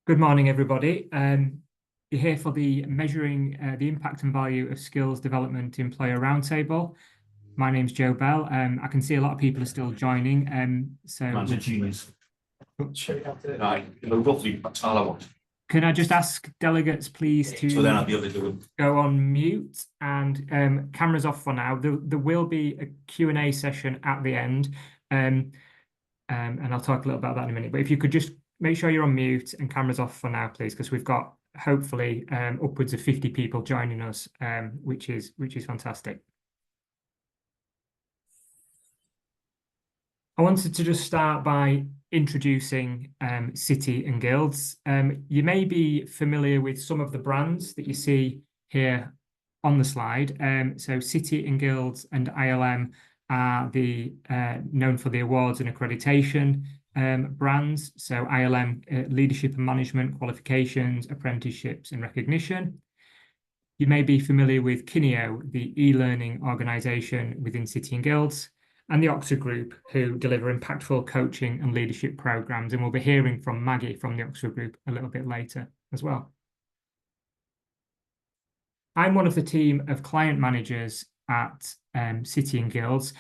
Good morning, everybody. You're here for the Measuring the Impact and Value of Skills Development Employer Roundtable. My name's Joe Bell. I can see a lot of people are still joining. Can I just ask delegates, please, to go on mute and cameras off for now. There will be a Q&A session at the end, and I'll talk a little about that in a minute. But if you could just make sure you're on mute and cameras off for now, please, because we've got hopefully upwards of 50 people joining us, which is fantastic. I wanted to just start by introducing City and Guilds. You may be familiar with some of the brands that you see here on the slide. So City and Guilds and ILM are known for the awards and accreditation brands. So ILM, leadership and management qualifications, apprenticeships and recognition. You may be familiar with Kineo, the e-learning organisation within City and Guilds, and the Oxford Group, who deliver impactful coaching and leadership programs. And we'll be hearing from Maggie from the Oxford Group a little bit later as well. I'm one of the team of client managers at City and Guilds,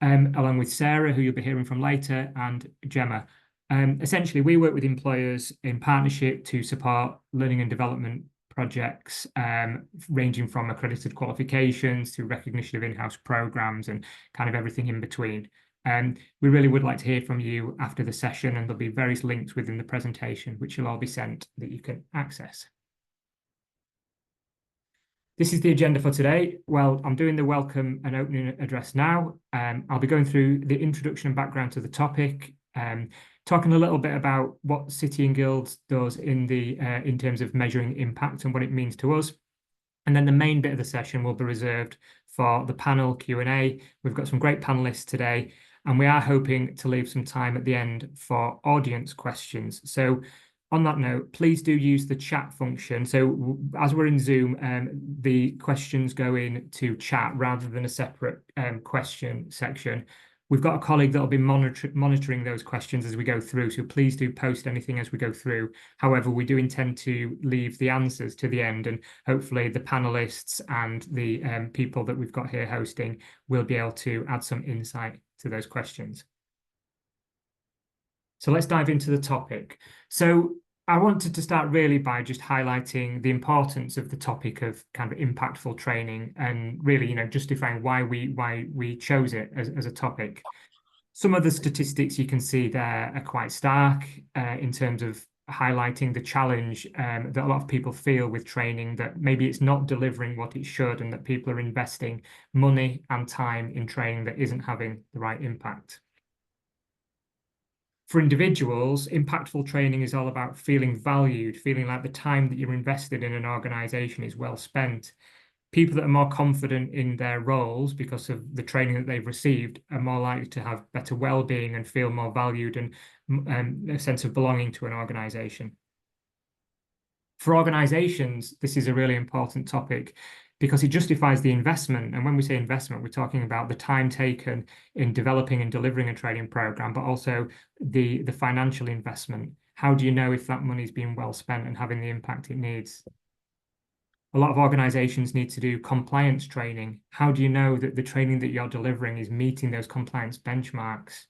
along with Sarah, who you'll be hearing from later, and Gemma. Essentially, we work with employers in partnership to support learning and development projects, ranging from accredited qualifications to recognition of in-house programs and kind of everything in between. We really would like to hear from you after the session, and there'll be various links within the presentation, which will all be sent that you can access. This is the agenda for today. Well, I'm doing the welcome and opening address now. I'll be going through the introduction and background to the topic, talking a little bit about what City and Guilds does in terms of measuring impact and what it means to us. And then the main bit of the session will be reserved for the panel Q&A. We've got some great panelists today, and we are hoping to leave some time at the end for audience questions. So on that note, please do use the chat function. So as we're in Zoom, the questions go into chat rather than a separate question section. We've got a colleague that will be monitoring those questions as we go through, so please do post anything as we go through. However, we do intend to leave the answers to the end, and hopefully the panelists and the people that we've got here hosting will be able to add some insight to those questions. So let's dive into the topic. So I wanted to start really by just highlighting the importance of the topic of kind of impactful training, and really, justifying why we chose it as a topic. Some of the statistics you can see there are quite stark in terms of highlighting the challenge that a lot of people feel with training, that maybe it's not delivering what it should, and that people are investing money and time in training that isn't having the right impact. For individuals, impactful training is all about feeling valued, feeling like the time that you're invested in an organisation is well spent. People that are more confident in their roles because of the training that they've received are more likely to have better well-being and feel more valued and a sense of belonging to an organisation. For organisations, this is a really important topic because it justifies the investment. And when we say investment, we're talking about the time taken in developing and delivering a training program, but also the financial investment. How do you know if that money is being well spent and having the impact it needs? A lot of organizations need to do compliance training. How do you know that the training that you're delivering is meeting those compliance benchmarks?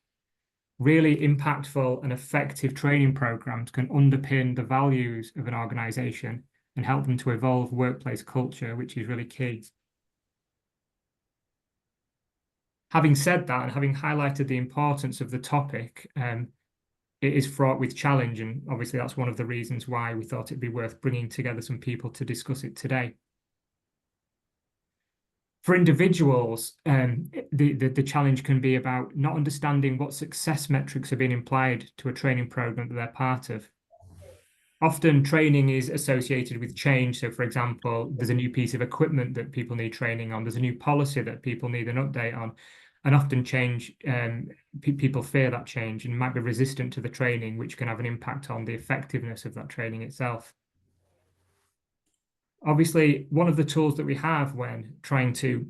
Really impactful and effective training programs can underpin the values of an organization and help them to evolve workplace culture, which is really key. Having said that, and having highlighted the importance of the topic, it is fraught with challenge, and obviously that's one of the reasons why we thought it'd be worth bringing together some people to discuss it today. For individuals, the challenge can be about not understanding what success metrics are being applied to a training program that they're part of. Often training is associated with change. So, for example, there's a new piece of equipment that people need training on. There's a new policy that people need an update on. And often change, people fear that change and might be resistant to the training, which can have an impact on the effectiveness of that training itself. Obviously, one of the tools that we have when trying to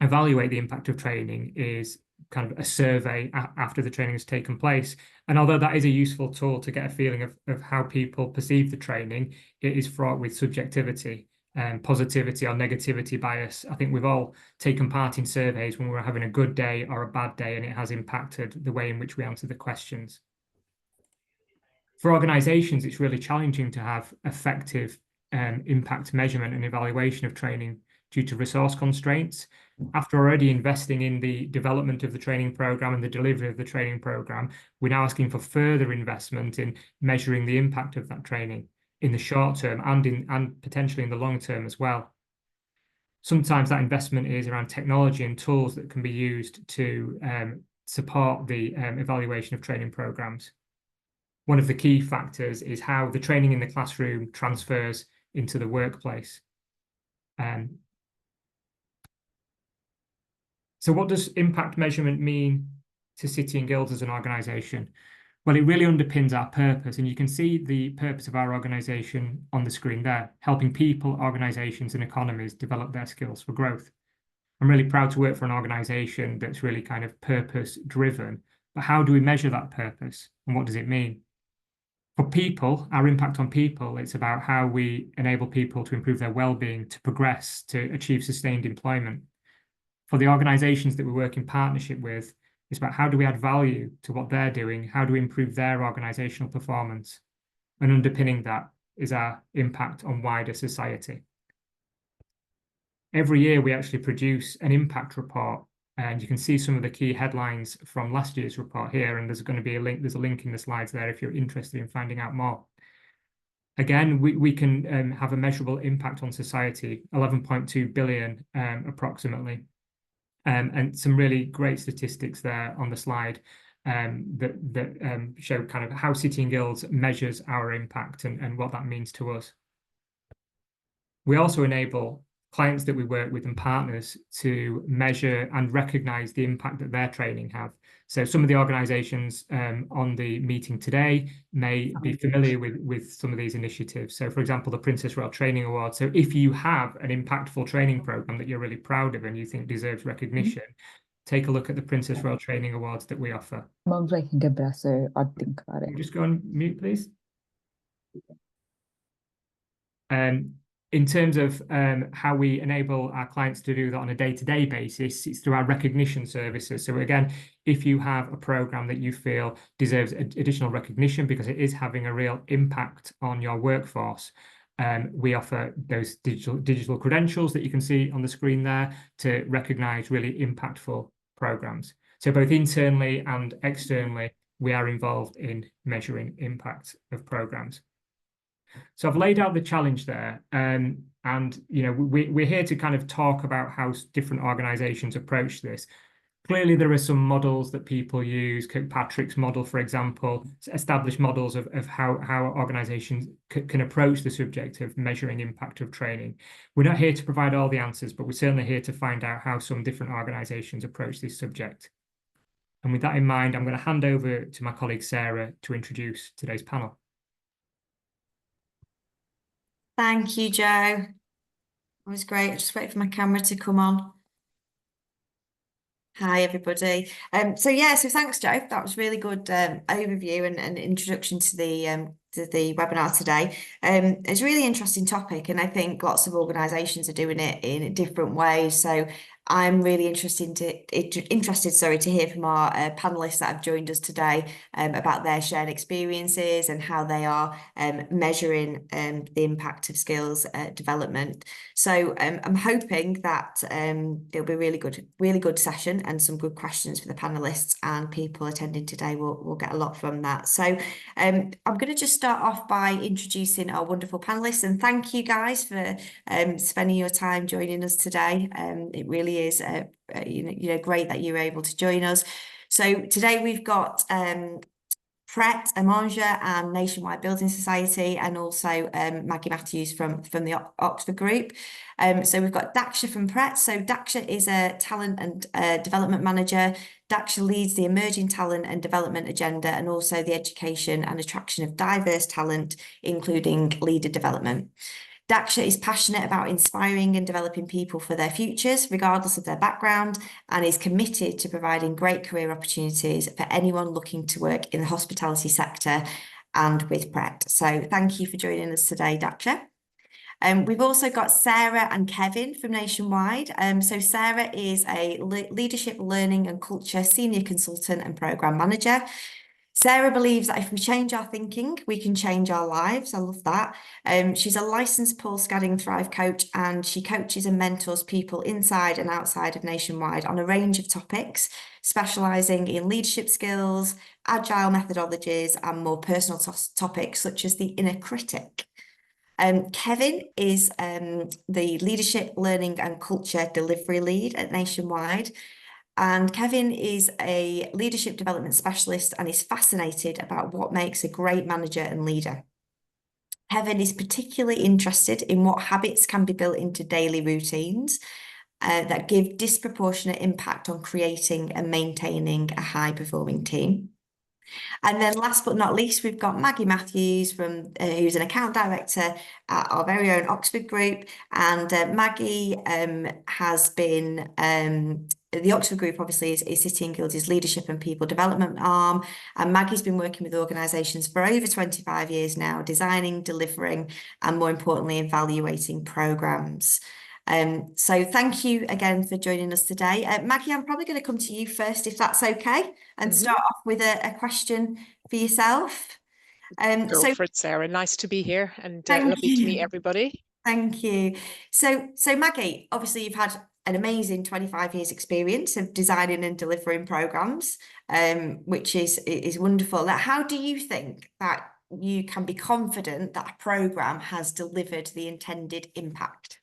evaluate the impact of training is kind of a survey after the training has taken place. And although that is a useful tool to get a feeling of how people perceive the training, it is fraught with subjectivity and positivity or negativity bias. I think we've all taken part in surveys when we're having a good day or a bad day, and it has impacted the way in which we answer the questions. For organizations, it's really challenging to have effective impact measurement and evaluation of training due to resource constraints. After already investing in the development of the training program and the delivery of the training program, we're now asking for further investment in measuring the impact of that training in the short term and potentially in the long term as well. Sometimes that investment is around technology and tools that can be used to support the evaluation of training programs. One of the key factors is how the training in the classroom transfers into the workplace. So what does impact measurement mean to City and Guilds as an organisation? Well, it really underpins our purpose, and you can see the purpose of our organisation on the screen there, helping people, organisations and economies develop their skills for growth. I'm really proud to work for an organisation that's really kind of purpose-driven, but how do we measure that purpose and what does it mean? For people, our impact on people, it's about how we enable people to improve their well-being, to progress, to achieve sustained employment. For the organisations that we work in partnership with, it's about how do we add value to what they're doing, how do we improve their organisational performance, and underpinning that is our impact on wider society. Every year we actually produce an impact report, and you can see some of the key headlines from last year's report here, and there's going to be a link, there's a link in the slides there if you're interested in finding out more. Again, we can have a measurable impact on society, 11.2 billion approximately. And some really great statistics there on the slide that show kind of how City and Guilds measures our impact and what that means to us. We also enable clients that we work with and partners to measure and recognise the impact that their training have. So some of the organisations on the meeting today may be familiar with some of these initiatives. So for example, the Princess Royal Training Award. So if you have an impactful training programme that you're really proud of and you think deserves recognition, take a look at the Princess Royal Training Awards that we offer. Mum's making a breath, so I'd think about it. Can you just go on mute, please? In terms of how we enable our clients to do that on a day-to-day basis, it's through our recognition services. So again, if you have a program that you feel deserves additional recognition because it is having a real impact on your workforce, we offer those digital credentials that you can see on the screen there to recognise really impactful programs. So both internally and externally, we are involved in measuring impact of programs. So I've laid out the challenge there, and you know we're here to kind of talk about how different organisations approach this. Clearly, there are some models that people use. Kirkpatrick's model, for example, established models of how organisations can approach the subject of measuring impact of training. We're not here to provide all the answers, but we're certainly here to find out how some different organisations approach this subject. And with that in mind, I'm going to hand over to my colleague Sarah to introduce today's panel. Thank you, Joe. That was great. I just wait for my camera to come on. Hi, everybody. So thanks, Joe. That was really good overview and introduction to the webinar today. It's a really interesting topic, and I think lots of organisations are doing it in different ways. So I'm really interested to hear from our panelists that have joined us today about their shared experiences and how they are measuring the impact of skills development. So I'm hoping that it'll be a really good session and some good questions for the panelists, and people attending today will get a lot from that. So I'm going to just start off by introducing our wonderful panelists, and thank you guys for spending your time joining us today. It really is great that you're able to join us. So today we've got Pret, Amanger and Nationwide Building Society, and also Maggie Matthews from the Oxford Group. So we've got Daksha from Pret. So Daksha is a talent and development manager. Daksha leads the emerging talent and development agenda and also the education and attraction of diverse talent, including leader development. Daksha is passionate about inspiring and developing people for their futures, regardless of their background, and is committed to providing great career opportunities for anyone looking to work in the hospitality sector and with Pret. So thank you for joining us today, Daksha. We've also got Sarah and Kevin from Nationwide. So Sarah is a leadership, learning and culture senior consultant and program manager. Sarah believes that if we change our thinking, we can change our lives. I love that. She's a licensed Paul Scadding Thrive coach, and she coaches and mentors people inside and outside of Nationwide on a range of topics, specialising in leadership skills, agile methodologies, and more personal topics such as the inner critic. Kevin is the leadership, learning and culture delivery lead at Nationwide. And Kevin is a leadership development specialist and is fascinated about what makes a great manager and leader. Kevin is particularly interested in what habits can be built into daily routines that give disproportionate impact on creating and maintaining a high-performing team. And then last but not least, we've got Maggie Matthews from who's an account director at our very own Oxford Group. And Maggie has been the Oxford Group obviously is City and Guilds' leadership and people development arm. And Maggie's been working with organisations for over 25 years now, designing, delivering, and more importantly, evaluating programmes. So thank you again for joining us today. Maggie, I'm probably going to come to you first, if that's okay, and start off with a question for yourself. Go for it, Sarah. Nice to be here, and thank lovely to meet you. everybody. Thank you. So Maggie, obviously you've had an amazing 25 years experience of designing and delivering programs, which is wonderful. How do you think that you can be confident that a program has delivered the intended impact?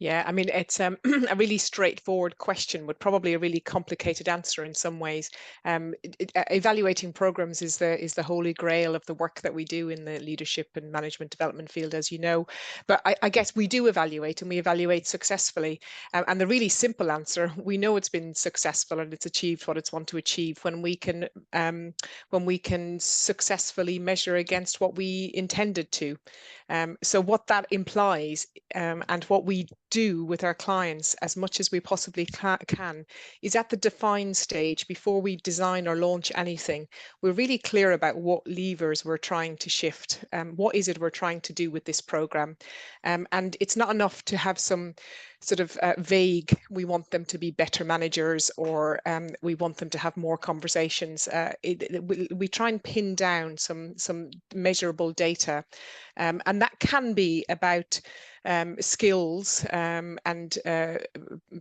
Yeah, I mean, it's a really straightforward question, but probably a really complicated answer in some ways. Evaluating programs is the holy grail of the work that we do in the leadership and management development field, as you know. But I guess we do evaluate, and we evaluate successfully. And the really simple answer, we know it's been successful and it's achieved what it's want to achieve when we can successfully measure against what we intended to. So what that implies, and what we do with our clients as much as we possibly can is at the define stage, before we design or launch anything, we're really clear about what levers we're trying to shift. What is it we're trying to do with this program? And it's not enough to have some sort of vague, we want them to be better managers, or we want them to have more conversations. We try and pin down some measurable data, and that can be about skills, and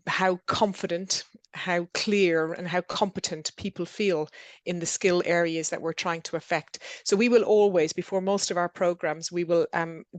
how confident, how clear and how competent people feel in the skill areas that we're trying to affect. So we will always, before most of our programs, we will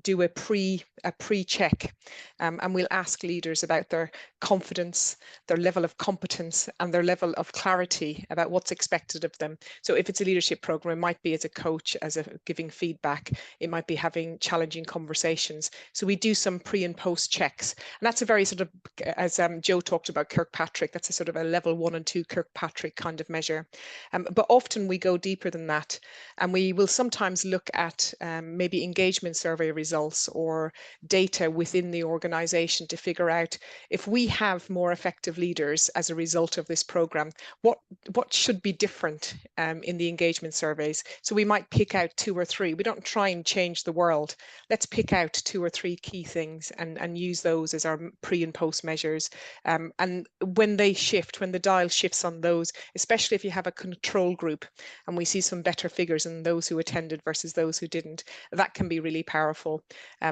do a pre-check, and we'll ask leaders about their confidence, their level of competence, and their level of clarity about what's expected of them. So if it's a leadership program, it might be as a coach, as a giving feedback, it might be having challenging conversations. So we do some pre and post checks, and that's a very sort of, as Joe talked about Kirkpatrick, that's a sort of a level 1 and 2 Kirkpatrick kind of measure. But often we go deeper than that, and we will sometimes look at maybe engagement survey results or data within the organization to figure out, if we have more effective leaders as a result of this program, what should be different in the engagement surveys. So we might pick out 2 or 3. We don't try and change the world. Let's pick out 2 or 3 key things and use those as our pre and post measures. And when they shift, when the dial shifts on those, especially if you have a control group and we see some better figures in those who attended versus those who didn't, that can be really powerful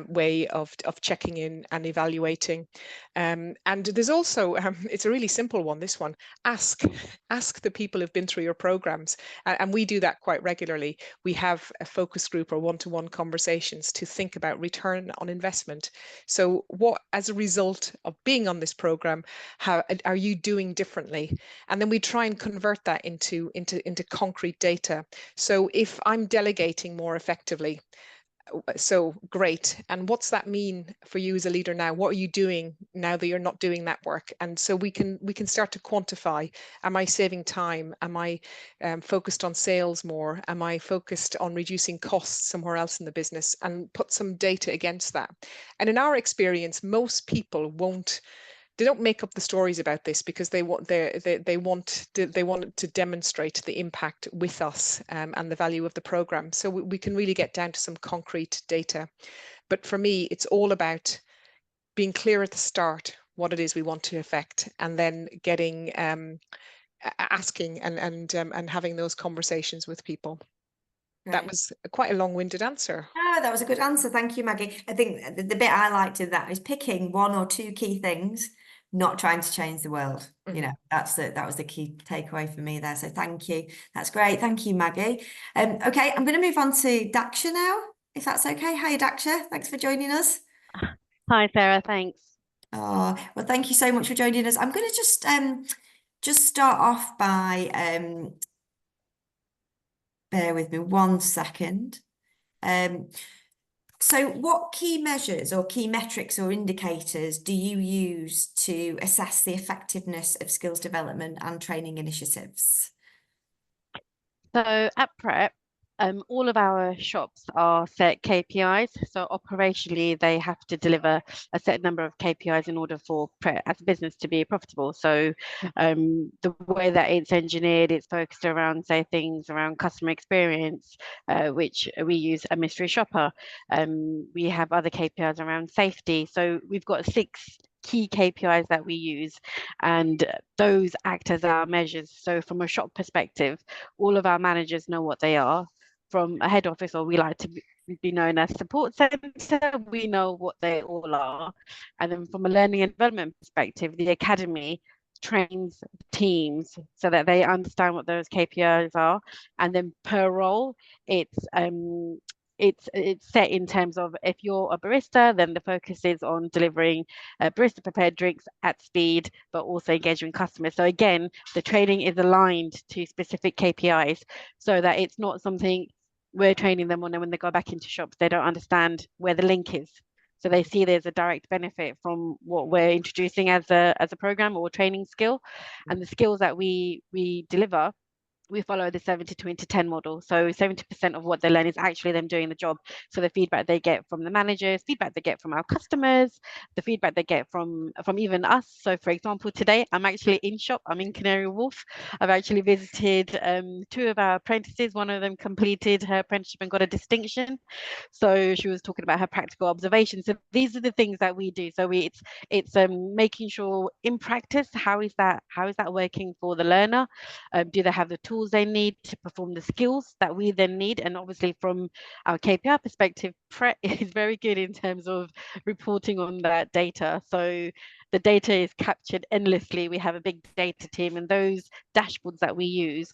way of checking in and evaluating. And there's also, it's a really simple one, this one, ask the people who've been through your programs. And we do that quite regularly. We have a focus group or one-to-one conversations to think about return on investment. So what, as a result of being on this program, how are you doing differently? And then we try and convert that into concrete data. So if I'm delegating more effectively, So great. And what's that mean for you as a leader now? What are you doing now that you're not doing that work? And so we can start to quantify, am I saving time? Am I focused on sales more? Am I focused on reducing costs somewhere else in the business? And put some data against that. And in our experience, most people they don't make up the stories about this, because they want to demonstrate the impact with us, and the value of the program. So we can really get down to some concrete data. But for me, it's all about being clear at the start what it is we want to affect, and then getting asking and having those conversations with people. Great. That was quite a long-winded answer. Oh, that was a good answer. Thank you, Maggie. I think the bit I liked in that is picking one or two key things, not trying to change the world. You know, that was the key takeaway for me there. So thank you. That's great. Thank you, Maggie. Okay, I'm going to move on to Daksha now, if that's okay. Hi, Daksha. Thanks for joining us. Hi, Sarah. Thanks. Oh, well, thank you so much for joining us. I'm going to just start off by bear with me 1 second. So what key measures or key metrics or indicators do you use to assess the effectiveness of skills development and training initiatives? So at Pret, all of our shops are set KPIs. So operationally, they have to deliver a set number of KPIs in order for Pret as a business to be profitable. So the way that it's engineered, it's focused around, say, things around customer experience, which we use a mystery shopper. We have other KPIs around safety. So we've got 6 key KPIs that we use, and those act as our measures. So from a shop perspective, all of our managers know what they are. From a head office, or we like to be known as support center, we know what they all are. And then from a learning and development perspective, the academy trains teams so that they understand what those KPIs are. And then per role, it's set in terms of, if you're a barista, then the focus is on delivering barista prepared drinks at speed, but also engaging customers. So again, the training is aligned to specific KPIs, so that it's not something we're training them on, and when they go back into shops, they don't understand where the link is. So they see there's a direct benefit from what we're introducing as a program or training skill. And the skills that we deliver, we follow the 70-20-10 model. So 70% of what they learn is actually them doing the job. So the feedback they get from the managers, feedback they get from our customers, the feedback they get from even us. So for example, today I'm actually in shop, I'm in Canary Wharf. I've actually visited 2 of our apprentices. One of them completed her apprenticeship and got a distinction. So she was talking about her practical observations. So these are the things that we do. So it's making sure in practice, how is that working for the learner? Do they have the tools they need to perform the skills that we then need? And obviously from our KPI perspective, Pret is very good in terms of reporting on that data. So the data is captured endlessly. We have a big data team, and those dashboards that we use,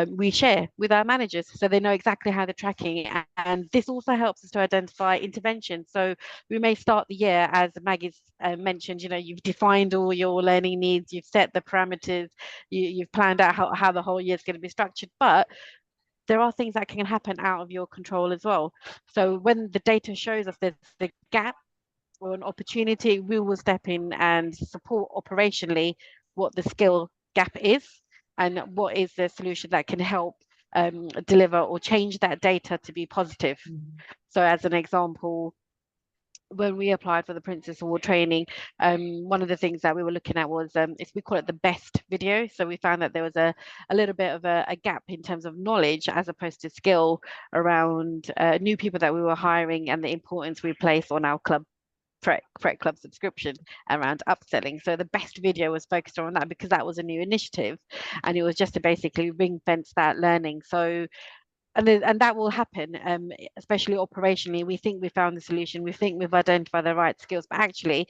we share with our managers, so they know exactly how they're tracking. And this also helps us to identify interventions. So we may start the year, as Maggie's mentioned, you've defined all your learning needs, you've set the parameters, you've planned out how the whole year is going to be structured, but there are things that can happen out of your control as well. So when the data shows us there's the gap or an opportunity, we will step in and support operationally what the skill gap is, and what is the solution that can help deliver or change that data to be positive. So as an example, when we applied for the Princess Award training, one of the things that we were looking at was, we call it the best video. So we found that there was a little bit of a gap in terms of knowledge as opposed to skill around new people that we were hiring, and the importance we place on our Pret Club subscription around upselling. So the best video was focused on that, because that was a new initiative, and it was just to basically ring fence that learning. So and that will happen, especially operationally. We think we found the solution, we think we've identified the right skills, but actually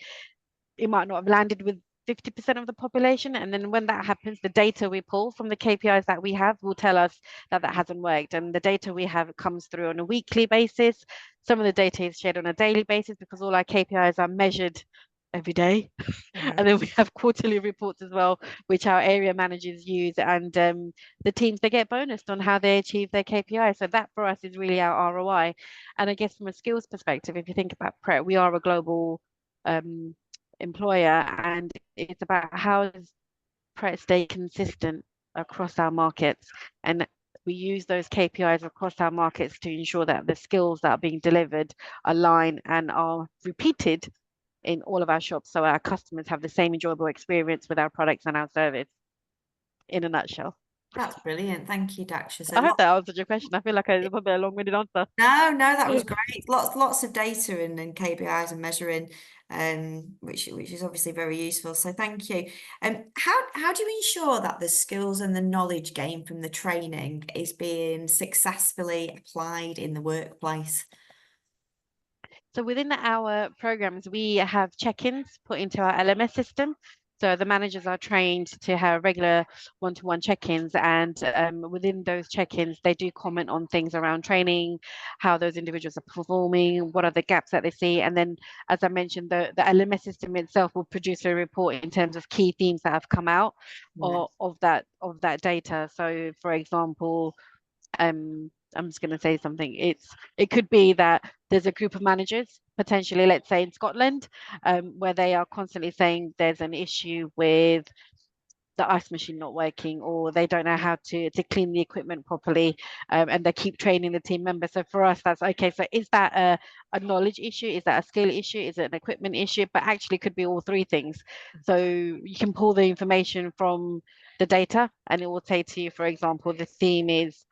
it might not have landed with 50% of the population. And then when that happens, the data we pull from the KPIs that we have will tell us that hasn't worked. And the data we have comes through on a weekly basis. Some of the data is shared on a daily basis, because all our KPIs are measured every day. And then we have quarterly reports as well, which our area managers use, and the teams, they get bonused on how they achieve their KPI. So that for us is really our ROI. And I guess from a skills perspective, if you think about Pret, we are a global employer, and it's about how does Pret stay consistent across our markets, and we use those KPIs across our markets to ensure that the skills that are being delivered align and are repeated in all of our shops, so our customers have the same enjoyable experience with our products and our service, in a nutshell. That's brilliant. Thank you, Daksha. So I hope that answered your question. I feel like I probably a long-winded answer. no, that was great. Lots of data and KPIs and measuring, which is obviously very useful. So thank you. How do you ensure that the skills and the knowledge gained from the training is being successfully applied in the workplace? So within our programs, we have check-ins put into our LMS system. So the managers are trained to have regular one-to-one check-ins, and within those check-ins, they do comment on things around training, how those individuals are performing, what are the gaps that they see. And then, as I mentioned, the LMS system itself will produce a report in terms of key themes that have come out of that data. So, for example, I'm just going to say something. It could be that there's a group of managers, potentially, let's say in Scotland, where they are constantly saying there's an issue with the ice machine not working, or they don't know how to clean the equipment properly, and they keep training the team members. So for us, that's okay. So is that a knowledge issue? Is that a skill issue? Is it an equipment issue? But actually could be all three things. So you can pull the information from the data, and it will say to you, for example, the theme is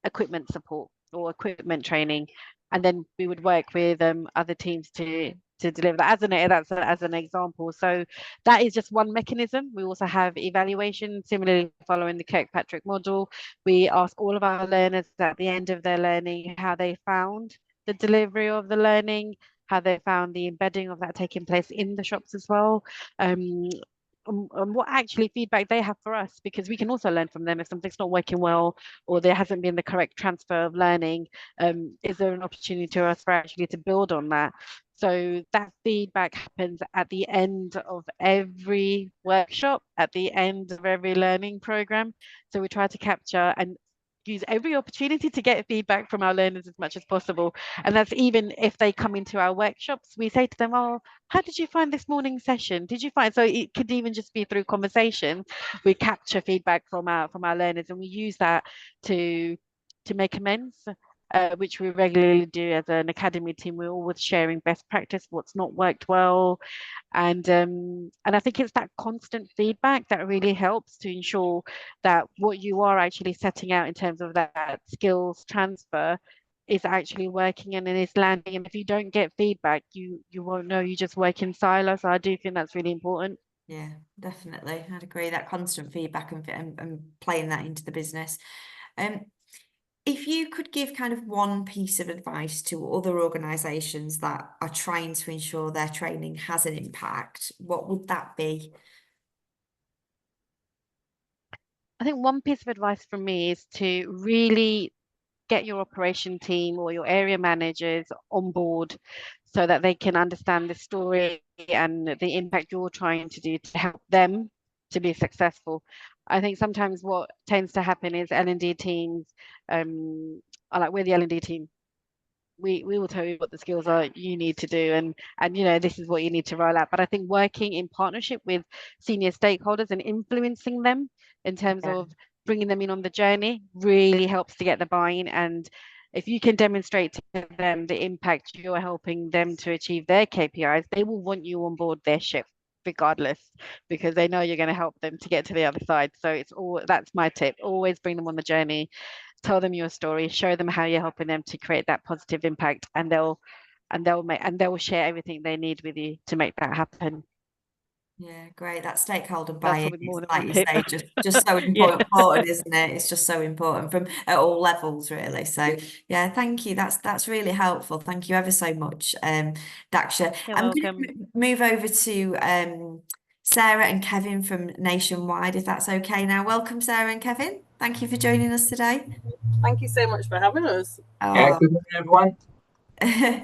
equipment support or equipment training, and then we would work with other teams to deliver that as an example. So that is just one mechanism. We also have evaluation, similarly following the Kirkpatrick model. We ask all of our learners at the end of their learning how they found the delivery of the learning, how they found the embedding of that taking place in the shops as well. What actually feedback they have for us, because we can also learn from them if something's not working well, or there hasn't been the correct transfer of learning. Is there an opportunity to us for actually to build on that? So that feedback happens at the end of every workshop, at the end of every learning program. So we try to capture and use every opportunity to get feedback from our learners as much as possible. And that's even if they come into our workshops, we say to them, oh, how did you find this morning session? Did you find, so it could even just be through conversation, we capture feedback from our learners, and we use that to make amends, which we regularly do as an academy team. We're always sharing best practice, what's not worked well. And I think it's that constant feedback that really helps to ensure that what you are actually setting out in terms of that skills transfer is actually working and is landing. And if you don't get feedback, you won't know. You just work in silos. So I do think that's really important. Yeah, definitely. I'd agree, that constant feedback and playing that into the business. If you could give kind of one piece of advice to other organisations that are trying to ensure their training has an impact, what would that be? I think one piece of advice from me is to really get your operation team or your area managers on board so that they can understand the story and the impact you're trying to do to help them to be successful. I think sometimes what tends to happen is L&D teams are like, we're the L&D team. We will tell you what the skills are you need to do, and you know, this is what you need to roll out. But I think working in partnership with senior stakeholders and influencing them in terms of bringing them in on the journey really helps to get the buy-in. And if you can demonstrate to them the impact you're helping them to achieve their KPIs, they will want you on board their ship regardless, because they know you're going to help them to get to the other side. So that's my tip. Always bring them on the journey, tell them your story, show them how you're helping them to create that positive impact, and they'll share everything they need with you to make that happen. Yeah, great. That stakeholder buy-in is, like you say, just so important, isn't it? It's just so important from at all levels, really. So yeah, thank you. That's really helpful. Thank you ever so much, Daksha. I'm going to move over to Sarah and Kevin from Nationwide, if that's okay now. Welcome, Sarah and Kevin. Thank you for joining us today. Thank you so much for having us. Yeah, good morning, everyone.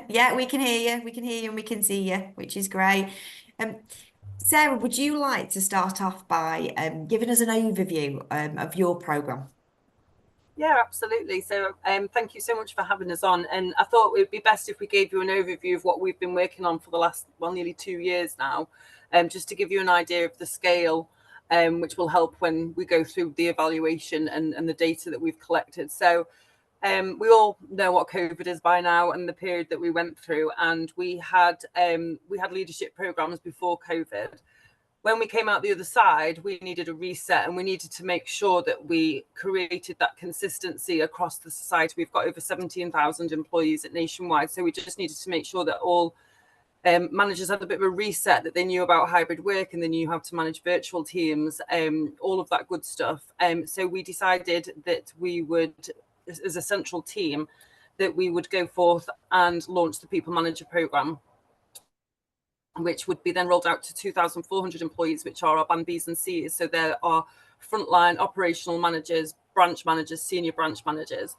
Yeah, we can hear you. We can hear you and we can see you, which is great. Sarah, would you like to start off by giving us an overview of your programme? Yeah, absolutely. So thank you so much for having us on. And I thought it would be best if we gave you an overview of what we've been working on for the last, well, nearly 2 years now, just to give you an idea of the scale, which will help when we go through the evaluation and the data that we've collected. So we all know what COVID is by now and the period that we went through. And we had leadership programs before COVID. When we came out the other side, we needed a reset, and we needed to make sure that we created that consistency across the society. We've got over 17,000 employees at Nationwide, so we just needed to make sure that all managers had a bit of a reset, that they knew about hybrid work and they knew how to manage virtual teams, all of that good stuff. So we decided that we would, as a central team, that we would go forth and launch the People Manager Programme, which would be then rolled out to 2,400 employees, which are our band Bs and Cs. So there are frontline operational managers, branch managers, senior branch managers.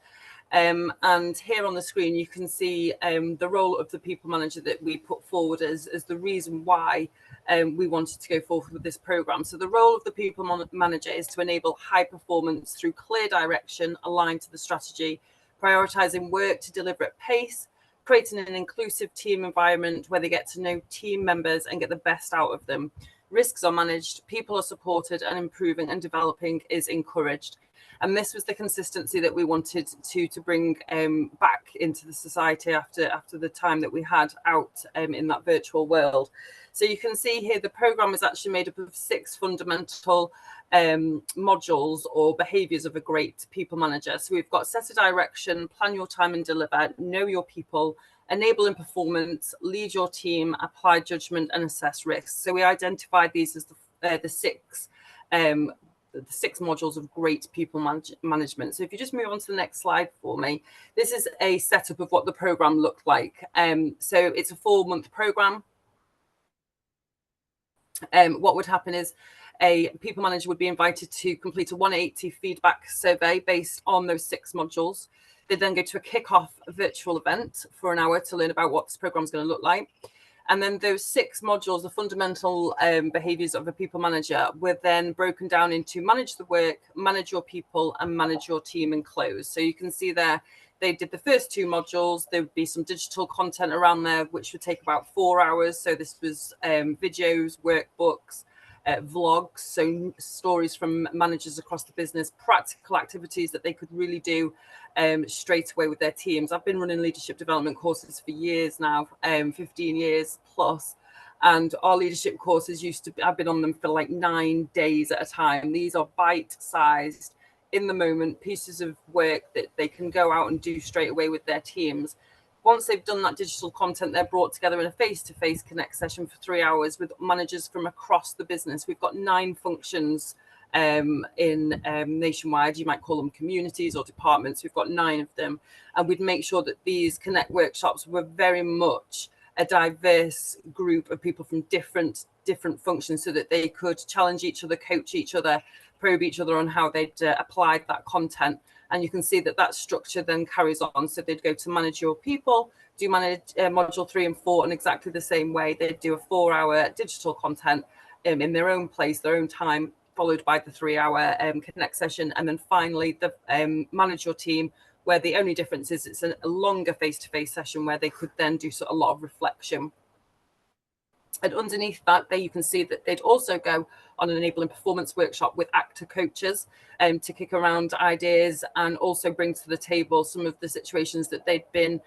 And here on the screen, you can see the role of the people manager that we put forward as the reason why we wanted to go forward with this program. So the role of the people manager is to enable high performance through clear direction aligned to the strategy, prioritizing work to deliver at pace, creating an inclusive team environment where they get to know team members and get the best out of them. Risks are managed, people are supported, and improving and developing is encouraged. And this was the consistency that we wanted to bring back into the society after the time that we had out in that virtual world. So you can see here the program is actually made up of 6 fundamental modules or behaviors of a great people manager. So we've got set a direction, plan your time and deliver, know your people, enable in performance, lead your team, apply judgment, and assess risks. So we identified these as the 6 modules of great people management. So if you just move on to the next slide for me, this is a setup of what the program looked like. So it's a 4-month program. What would happen is a people manager would be invited to complete a 180 feedback survey based on those 6 modules. They then go to a kick-off virtual event for an hour to learn about what this program is going to look like. And then those 6 modules, the fundamental behaviors of a people manager, were then broken down into manage the work, manage your people, and manage your team and close. So you can see there, they did the first 2 modules. There would be some digital content around there, which would take about 4 hours. So this was videos, workbooks, vlogs, so stories from managers across the business, practical activities that they could really do straight away with their teams. I've been running leadership development courses for years now, 15 years plus. And our leadership courses I've been on them for like 9 days at a time. These are bite-sized, in the moment pieces of work that they can go out and do straight away with their teams. Once they've done that digital content, they're brought together in a face-to-face connect session for 3 hours with managers from across the business. We've got 9 functions in Nationwide. You might call them communities or departments. We've got 9 of them. And we'd make sure that these connect workshops were very much a diverse group of people from different functions, so that they could challenge each other, coach each other, probe each other on how they'd applied that content. And you can see that structure then carries on. So they'd go to manage your people, do manage module 3 and 4 in exactly the same way. They'd do a 4-hour digital content in their own place, their own time, followed by the 3-hour connect session. And then finally, the manage your team, where the only difference is it's a longer face-to-face session where they could then do a lot of reflection. And underneath that, there you can see that they'd also go on an enabling performance workshop with actor coaches to kick around ideas and also bring to the table some of the situations that they'd been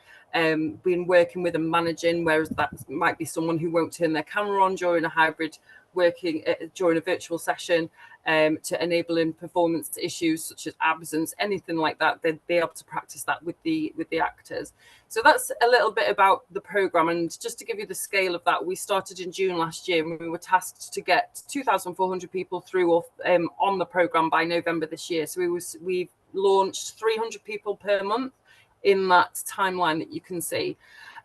working with and managing, whereas that might be someone who won't turn their camera on during a hybrid working during a virtual session, to enable in performance issues such as absence, anything like that. They'd be able to practice that with the actors. So that's a little bit about the program. And just to give you the scale of that, we started in June last year, and we were tasked to get 2,400 people through on the program by November this year. So we've launched 300 people per month in that timeline that you can see.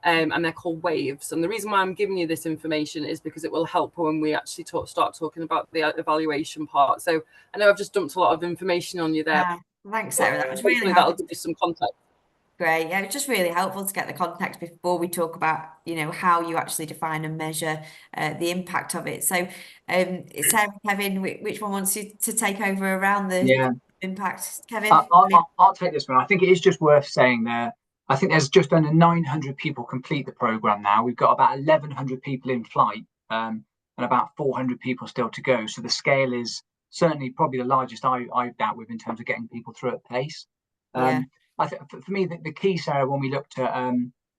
And they're called waves. And the reason why I'm giving you this information is because it will help when we actually start talking about the evaluation part. So I know I've just dumped a lot of information on you there. Yeah, thanks, Sarah. That was Hopefully really that'll helpful. give you some context. Great. Yeah, it's just really helpful to get the context before we talk about, how you actually define and measure the impact of it. So, Sarah, Kevin, which one wants you to take over around the impact? Kevin? I'll take this one. I think it is just worth saying there. I think there's just under 900 people complete the program now. We've got about 1,100 people in flight, and about 400 people still to go. So the scale is certainly probably the largest I've dealt with in terms of getting people through at pace. I think for me, the key, Sarah, when we looked at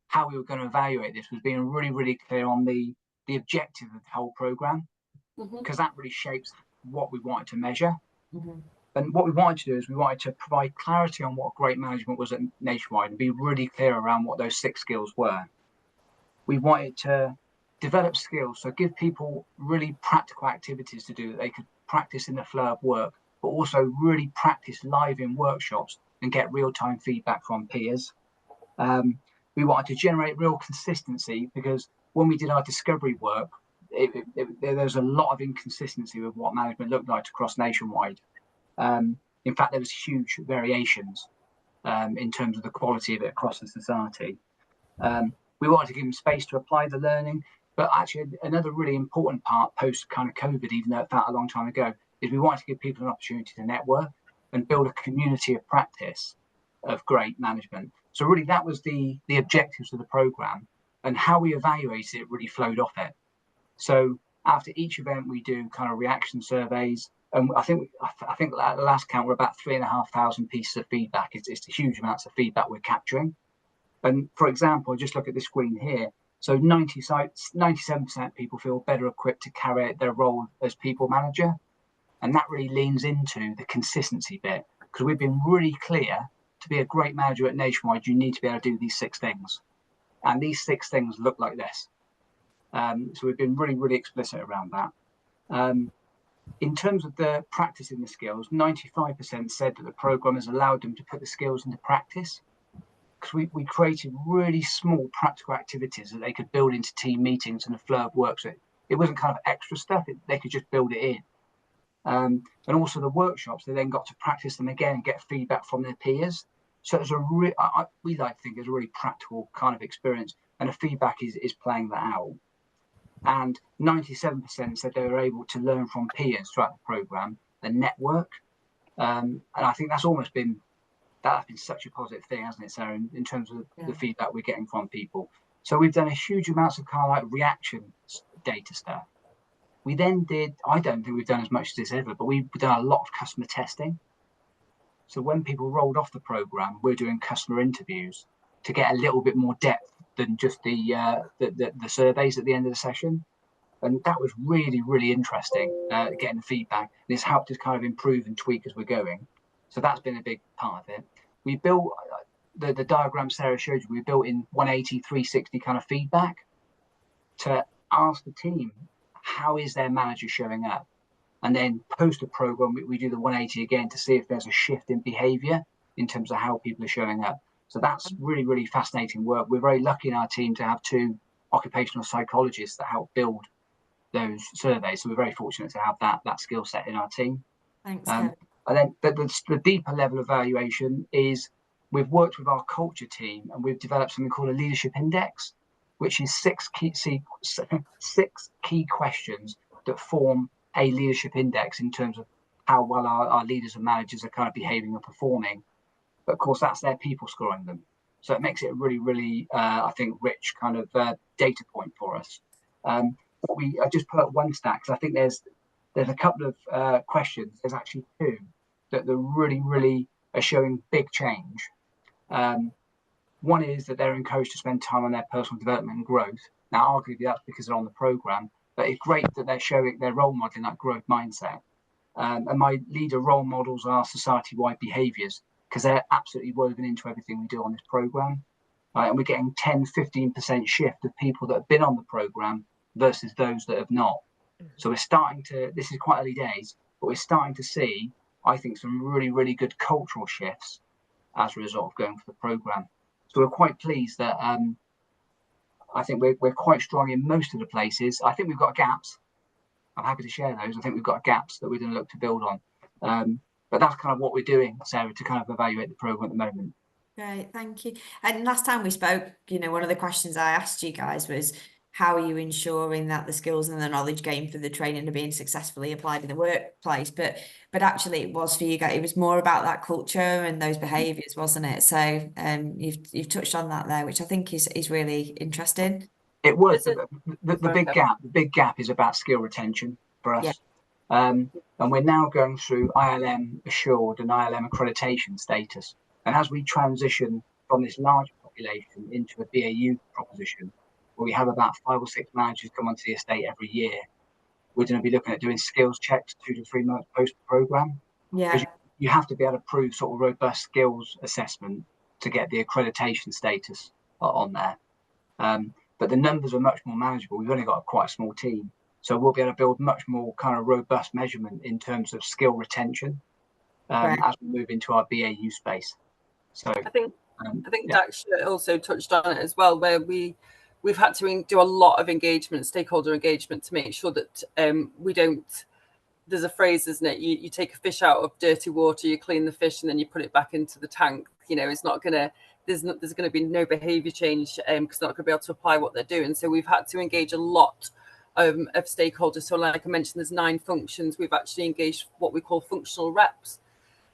how we were going to evaluate this was being really, really clear on the objective of the whole program, because that really shapes what we wanted to measure. And what we wanted to do is we wanted to provide clarity on what great management was at Nationwide and be really clear around what those 6 skills were. We wanted to develop skills, so give people really practical activities to do that they could practice in the flow of work, but also really practice live in workshops and get real-time feedback from peers. We wanted to generate real consistency, because when we did our discovery work, there was a lot of inconsistency with what management looked like across Nationwide. In fact, there was huge variations in terms of the quality of it across the society. We wanted to give them space to apply the learning, but actually another really important part post kind of COVID, even though it felt a long time ago, is we wanted to give people an opportunity to network and build a community of practice of great management. So really that was the objectives of the program, and how we evaluated it really flowed off it. So after each event we do kind of reaction surveys, and I think at the last count we're about 3,500 pieces of feedback. It's huge amounts of feedback we're capturing. And for example, just look at the screen here. So 97% of people feel better equipped to carry out their role as people manager. And that really leans into the consistency bit, because we've been really clear, to be a great manager at Nationwide, you need to be able to do these 6 things. And these 6 things look like this. So we've been really, really explicit around that. In terms of the practicing the skills, 95% said that the program has allowed them to put the skills into practice, because we created really small practical activities that they could build into team meetings and the flow of work. So it wasn't kind of extra stuff, they could just build it in. And also the workshops, they then got to practice them again and get feedback from their peers. So it was we like to think it's a really practical kind of experience, and the feedback is playing that out. And 97% said they were able to learn from peers throughout the program and network. And I think that's been such a positive thing, hasn't it, Sarah, in terms of the feedback we're getting from people. So we've done a huge amounts of kind of like reaction data stuff. We then I don't think we've done as much as this ever, but we've done a lot of customer testing. So when people rolled off the program, we're doing customer interviews to get a little bit more depth than just the surveys at the end of the session. And that was really, really interesting, getting the feedback. And it's helped us kind of improve and tweak as we're going. So that's been a big part of it. We built the diagram Sarah showed you, we built in 180, 360 kind of feedback to ask the team, how is their manager showing up? And then post the program, we do the 180 again to see if there's a shift in behavior in terms of how people are showing up. So that's really, really fascinating work. We're very lucky in our team to have 2 occupational psychologists that help build those surveys. So we're very fortunate to have that skill set in our team. Thanks, and then the deeper level of evaluation is we've worked with our culture team, and we've developed something called a leadership index, which is 6 key questions that form a leadership index in terms of how well our leaders and managers are kind of behaving and performing. But of course, that's their people scoring them. So it makes it a really, really, I think, rich kind of data point for us. I just put up one stat, because I think there's a couple of questions. There's actually 2 that really, really are showing big change. One is that they're encouraged to spend time on their personal development and growth. Now, arguably that's because they're on the program, but it's great that they're showing their role modeling that growth mindset. And my leader role models are society-wide behaviours, because they're absolutely woven into everything we do on this program. And we're getting 10-15% shift of people that have been on the program versus those that have not. So we're starting to, this is quite early days, but we're starting to see, I think, some really, really good cultural shifts as a result of going for the program. So we're quite pleased that I think we're quite strong in most of the places. I think we've got gaps. I'm happy to share those. I think we've got gaps that we're going to look to build on. But that's kind of what we're doing, Sarah, to kind of evaluate the program at the moment. Great, thank you. And last time we spoke, one of the questions I asked you guys was, how are you ensuring that the skills and the knowledge gained for the training are being successfully applied in the workplace? But actually, it was for you guys. It was more about that culture and those behaviours, wasn't it? So you've touched on that there, which I think is really interesting. It was Is it- the big gap is about skill retention for us. And we're now going through ILM assured and ILM accreditation status. And as we transition from this large population into a BAU proposition, where we have about 5 or 6 managers come onto the estate every year, we're going to be looking at doing skills checks 2 to 3 months post program. Because you have to be able to prove sort of robust skills assessment to get the accreditation status on there. But the numbers are much more manageable. We've only got quite a small team. So we'll be able to build much more kind of robust measurement in terms of skill retention as we move into our BAU space. So I think Dax also touched on it as well, where we've had to do a lot of engagement, stakeholder engagement, to make sure that we don't. There's a phrase, isn't it? You take a fish out of dirty water, you clean the fish, and then you put it back into the tank. It's not gonna. There's going to be no behaviour change because they're not going to be able to apply what they're doing. So we've had to engage a lot of stakeholders. So like I mentioned, there's 9 functions. We've actually engaged what we call functional reps,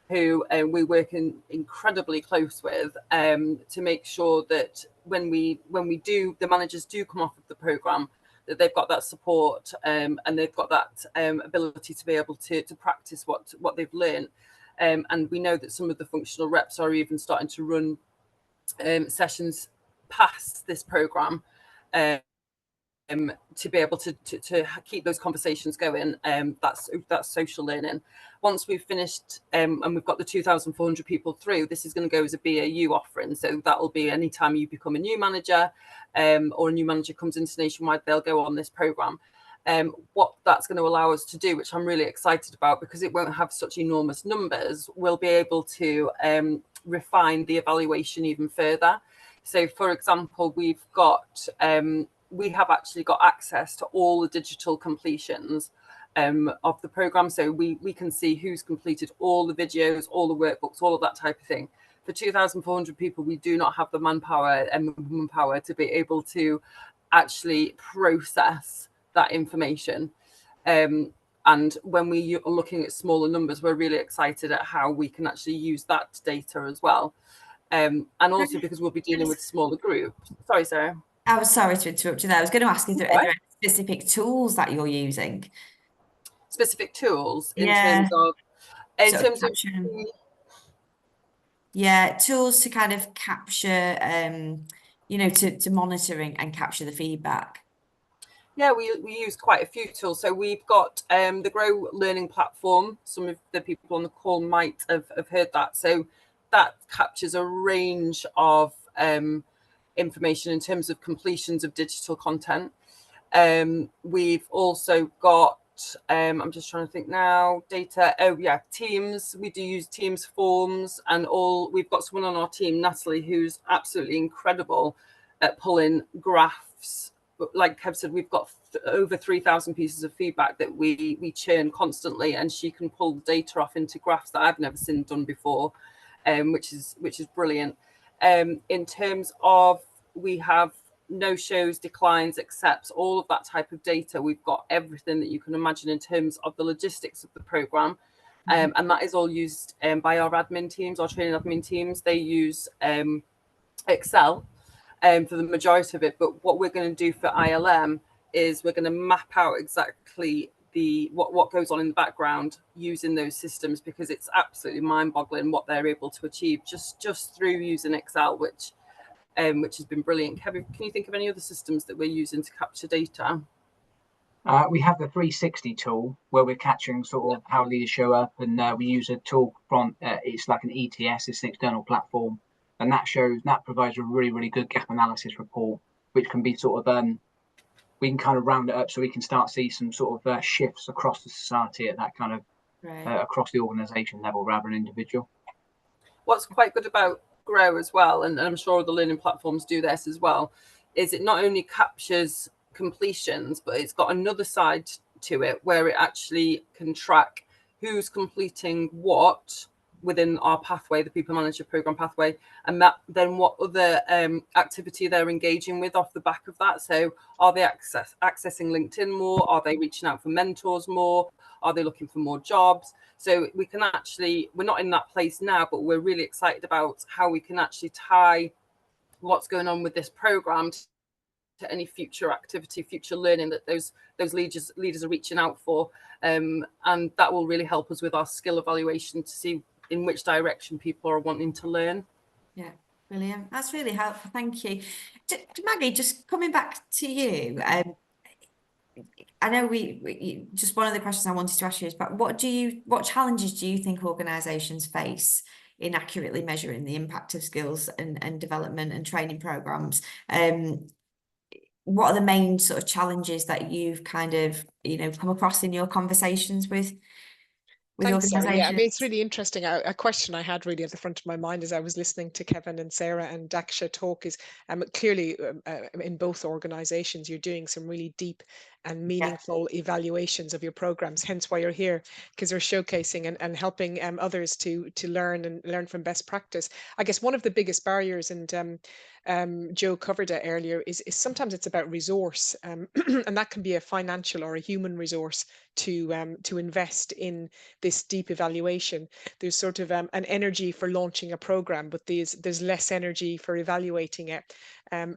who we work incredibly close with to make sure that when the managers do come off of the programme, that they've got that support and they've got that ability to be able to practice what they've learned. And we know that some of the functional reps are even starting to run sessions past this programme to be able to keep those conversations going. That's social learning. Once we've finished and we've got the 2,400 people through, this is going to go as a BAU offering. So that will be anytime you become a new manager or a new manager comes into Nationwide, they'll go on this programme. What that's going to allow us to do, which I'm really excited about, because it won't have such enormous numbers, we'll be able to refine the evaluation even further. So, for example, we have actually got access to all the digital completions of the programme. So we can see who's completed all the videos, all the workbooks, all of that type of thing. For 2,400 people, we do not have the manpower to be able to actually process that information. And when we are looking at smaller numbers, we're really excited at how we can actually use that data as well. And also because we'll be dealing with smaller groups. Sorry, Sarah. I was sorry to interrupt you there. I was going to ask you, are there any specific tools that you're using? Specific tools in terms of tools to kind of capture, to monitoring and capture the feedback. Yeah, we use quite a few tools. So we've got the Grow Learning platform. Some of the people on the call might have heard that. So that captures a range of information in terms of completions of digital content. We've also got, I'm just trying to think now, data. Oh yeah, Teams. We do use Teams forms and all. We've got someone on our team, Natalie, who's absolutely incredible at pulling graphs. Like Kev said, we've got over 3,000 pieces of feedback that we churn constantly, and she can pull data off into graphs that I've never seen done before, which is brilliant. In terms of, we have no-shows, declines, accepts, all of that type of data. We've got everything that you can imagine in terms of the logistics of the programme. And that is all used by our admin teams, our training admin teams. They use Excel for the majority of it. But what we're going to do for ILM is we're going to map out exactly what goes on in the background using those systems, because it's absolutely mind-boggling what they're able to achieve just through using Excel, which has been brilliant. Kevin, can you think of any other systems that we're using to capture data? We have the 360 tool where we're capturing sort of how leaders show up, and we use a tool from it's like an ETS, it's an external platform, and that provides a really good gap analysis report, which can be sort of we can kind of round it up so we can start to see some sort of shifts across the society at that kind of across the organisation level rather than individual. What's quite good about Grow as well, and I'm sure the learning platforms do this as well, is it not only captures completions, but it's got another side to it where it actually can track who's completing what within our pathway, the people manager program pathway, and that then what other activity they're engaging with off the back of that. So are they accessing LinkedIn more? Are they reaching out for mentors more? Are they looking for more jobs? So we can actually, we're not in that place now, but we're really excited about how we can actually tie what's going on with this program to any future activity, future learning that those leaders are reaching out for, and that will really help us with our skill evaluation to see in which direction people are wanting to learn. Yeah, brilliant. That's really helpful. Thank you. Maggie, just coming back to you. I know we just one of the questions I wanted to ask you is, but what challenges do you think organisations face in accurately measuring the impact of skills and development and training programs? What are the main sort of challenges that you've kind of, come across in your conversations with Thanks, Sarah. Yeah, I mean, it's organisations? really interesting. A question I had really at the front of my mind as I was listening to Kevin and Sarah and Daksha talk is clearly in both organisations, you're doing some really deep and meaningful evaluations of your programs, hence why you're here, because they're showcasing and helping others to learn and learn from best practice. I guess one of the biggest barriers, and Joe covered it earlier, is sometimes it's about resource, and that can be a financial or a human resource to invest in this deep evaluation. There's sort of an energy for launching a program, but there's less energy for evaluating it.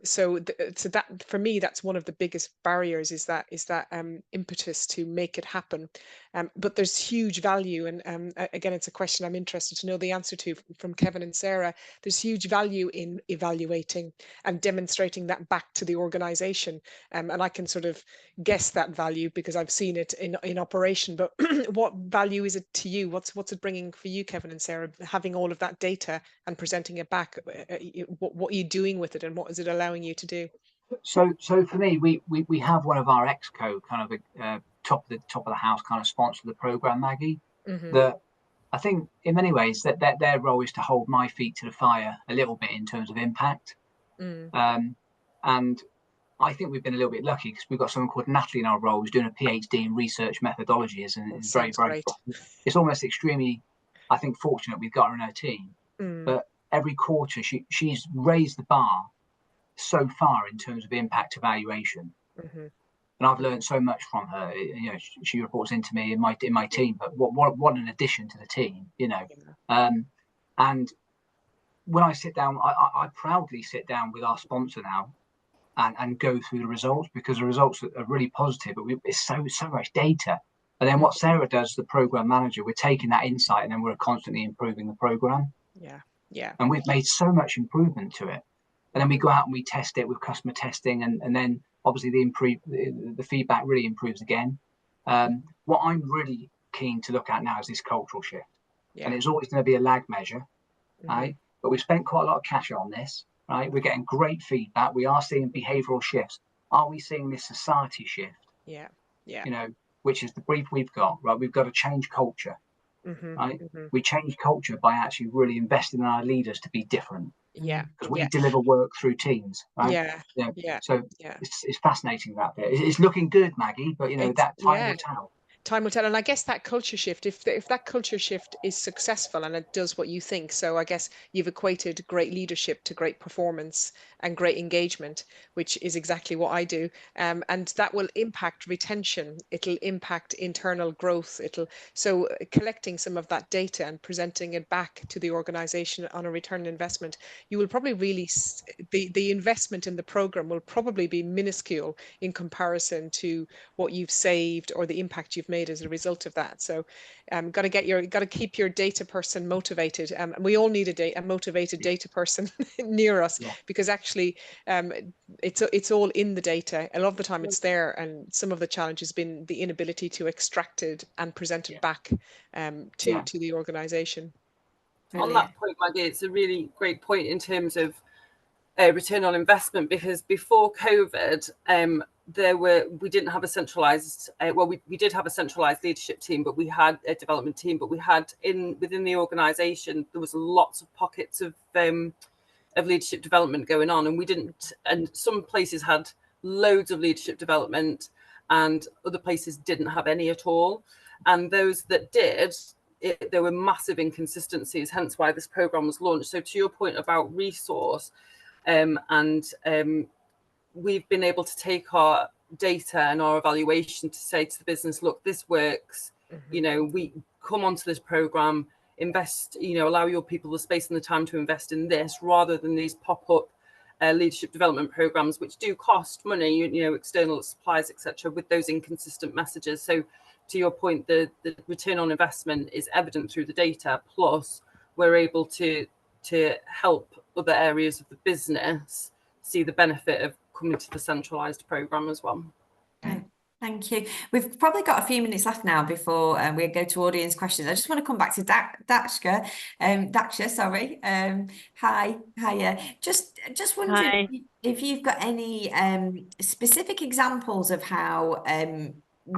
So that for me, that's one of the biggest barriers, is that impetus to make it happen. But there's huge value, and again, it's a question I'm interested to know the answer to from Kevin and Sarah. There's huge value in evaluating and demonstrating that back to the organisation, and I can sort of guess that value because I've seen it in operation. But what value is it to you? What's it bringing for you, Kevin and Sarah, having all of that data and presenting it back? What are you doing with it, and what is it allowing you to do? So for me, we have one of our exco kind of top of the house kind of sponsor the program, Maggie. That I think in many ways that their role is to hold my feet to the fire a little bit in terms of impact. And I think we've been a little bit lucky because we've got someone called Natalie in our role who's doing a PhD in research methodologies, and it's very it's almost extremely, I think, fortunate we've got her in her team. But every quarter she's raised the bar so far in terms of impact evaluation, and I've learned so much from her. She reports into me in my team, but what an addition to the team, and when I sit down, I proudly sit down with our sponsor now and go through the results, because the results are really positive, but it's so much data. And then what Sarah does, the program manager, we're taking that insight and then we're constantly improving the program. And we've made so much improvement to it. And then we go out and we test it with customer testing, and then obviously the feedback really improves again. What I'm really keen to look at now is this cultural shift. And it's always going to be a lag measure, right? But we've spent quite a lot of cash on this, right? We're getting great feedback. We are seeing behavioural shifts. Are we seeing this society shift? Which is the brief we've got, right? We've got to change culture, right? We change culture by actually really investing in our leaders to be different. Because we deliver work through teams, right? So it's fascinating, that bit. It's looking good, Maggie, but that time will tell. Time will tell. And I guess that culture shift, if that culture shift is successful and it does what you think, so I guess you've equated great leadership to great performance and great engagement, which is exactly what I do. And that will impact retention. It'll impact internal growth. So collecting some of that data and presenting it back to the organization on a return on investment, you will probably really, the investment in the program will probably be minuscule in comparison to what you've saved or the impact you've made as a result of that. So got to keep your data person motivated. And we all need a motivated data person near us, because actually it's all in the data. A lot of the time it's there, and some of the challenge has been the inability to extract it and present it back to the organization. On that point, Maggie, it's a really great point in terms of return on investment, because before COVID, we didn't have a centralized, we did have a centralized leadership team, but we had a development team, but we had within the organization, there was lots of pockets of leadership development going on, and some places had loads of leadership development and other places didn't have any at all. And those that did, there were massive inconsistencies, hence why this program was launched. So to your point about resource, we've been able to take our data and our evaluation to say to the business, look, this works. You know, we come onto this program, invest, you know, allow your people the space and the time to invest in this, rather than these pop-up leadership development programs, which do cost money, you know, external supplies, etc., with those inconsistent messages. So to your point, the return on investment is evident through the data, plus we're able to help other areas of the business see the benefit of coming to the centralised programme as well. Okay. Thank you. We've probably got a few minutes left now before we go to audience questions. I just want to come back to Daksha, sorry. Hiya. Just wondering Hi. if you've got any specific examples of how